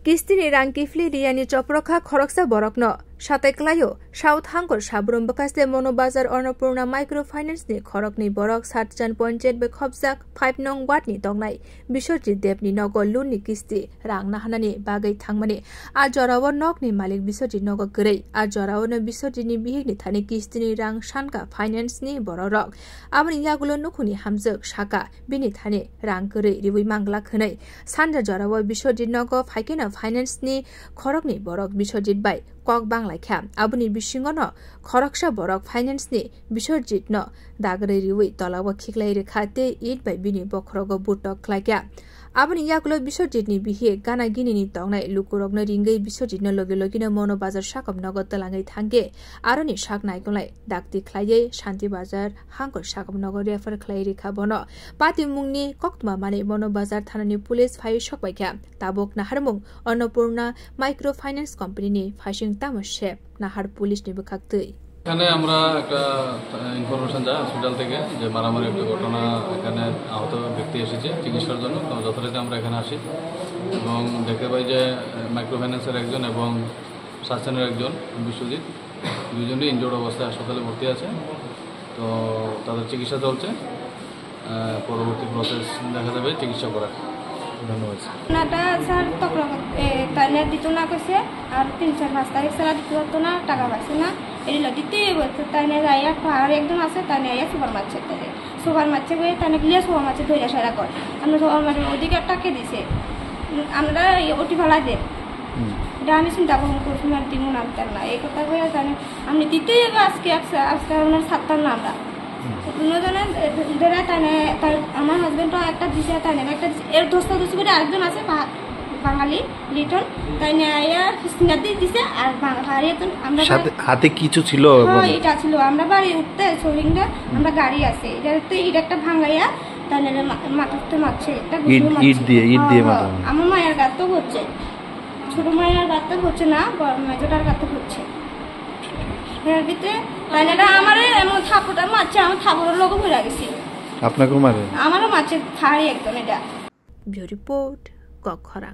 Kistini rang kifli diani coprokha khoroksa borokno সাথে ক্লাইও south হাঙ্গর Sabroom বকাসে মনোবাজার Annapurna microfinance নি খরকনি বরক 7.7 বে খবজাক 5 নং ওয়ার্ডনি দংনাই বিশ্বজিৎ দেবনি নগর লুননি কিস্তি রাং নাহানানি বাগै থাংমানি আর জরাও নকনি মালিক বিশ্বজিৎ নগর গरै আর জরাও বিশ্বজিৎনি বিহিগনি থানি কিস্তিনি রাং সানকা ফাইন্যান্স নি বরক আমনি ইয়াগুলো নুখুনি হামজক সাকা বিনি থানি রাং গरै রিবুই মাংলা খनै সানজা জরাও বিশ্বজিৎ নগর ফাইকেনা ফাইন্যান্স নি খরকনি বরক Biswajit by cock Bangla খ্যাম আবুনি বিশিঙ্গন খরকসা Borok finance নি বিশ্বজিৎ ন দাগরে রিউই তলাব খিকলাই রেখাতে ইট বাই বিনি বখরগ বুটক খ্লাইকা আবুনি ইয়াগুলো বিশ্বজিৎ নি বিহে গানা গিনিনি তংনাই লুকুরগন রিঙ্গै বিশ্বজিৎ ন লগে লগিनो মনো বাজার সাকম নগদ তলাঙ্গै থাঙ্গে আরনি সাক নাইকলাই ডাকতি খ্লাইयै শান্তি বাজার হাঙ্গর সাকম নগর রেফার খ্লাই রেখা বন পাতি মুংনি কক্তমা মানে মনো বাজার থানানি পুলিশ ফাই সকবাইকা তাবক নাহারমুং অন্নপূর্ণা মাইক্রো ফাইন্যান্স কোম্পানি নি ফাইসিং তামসে নাহার পুলিশ নি বখাক্তই এখানে আমরা একটা ইনফরমেশন যায় হসপিটাল থেকে যে মারামারি একটা ঘটনা এখানে আহত ব্যক্তি এসেছে চিকিৎসার জন্য তো যথারীতি আমরা এখানে আসি এবং দেখতে পাই যে মাইক্রো ফাইন্যান্সের একজন এবং সাসেনের একজন বিশ্বজিৎ দুজনই ইনজোর্ড অবস্থায় হাসপাতালে ভর্তি আছে তো তাদের চিকিৎসা চলছে পরবর্তী প্রসেস দেখা যাবে চিকিৎসা করা ধন্যবাদ স্যার তখন তাহলে দিত না কইছে আর 3-4 তারিখ সারা দিতে হতো না টাকা পাচ্ছে না এগুলো দিতেই বলছে তাই না যাইয়া আর একজন আছে তাই না সুপার মার্কেট থেকে সুপার মার্কেট গিয়ে তাই না গিয়ে সুপার মার্কেট ধরে সারা কর আমরা সুপার মার্কেট ওদিকে টাকা দিছে আমরা ওটি ভাড়া দেন এটা আমি চিন্তা করুন করছি আর দিব না না এই কথা কয়ে জানি আপনি দিতেই হবে আজকে আজকে আপনার 7টার না আমরা আমার হাজবেন্ড একটা দিছে তাই না একটা এর দোস্তা দোস্ত করে আরেকজন আছে বাঙালি লিটন তাই না দিছে আর বাঙালি আমরা হাতে কিছু ছিল এটা ছিল আমরা বাড়ি উঠতে সোলিংটা আমরা গাড়ি আছে এটা একটা ভাঙাইয়া তাই না মাথাতে মারছে একটা ইট দিয়ে আমার মায়ের গাত তো হচ্ছে ছোট মায়ের গাত তো হচ্ছে না মেজোটার গাত হচ্ছে আমার থাপড়টা মারছে আমার থাপড়ের লোক ভরে গেছে আপনাকেও মারে আমারও মারছে থাড়ি একদম এটা রিপোর্ট কখরা।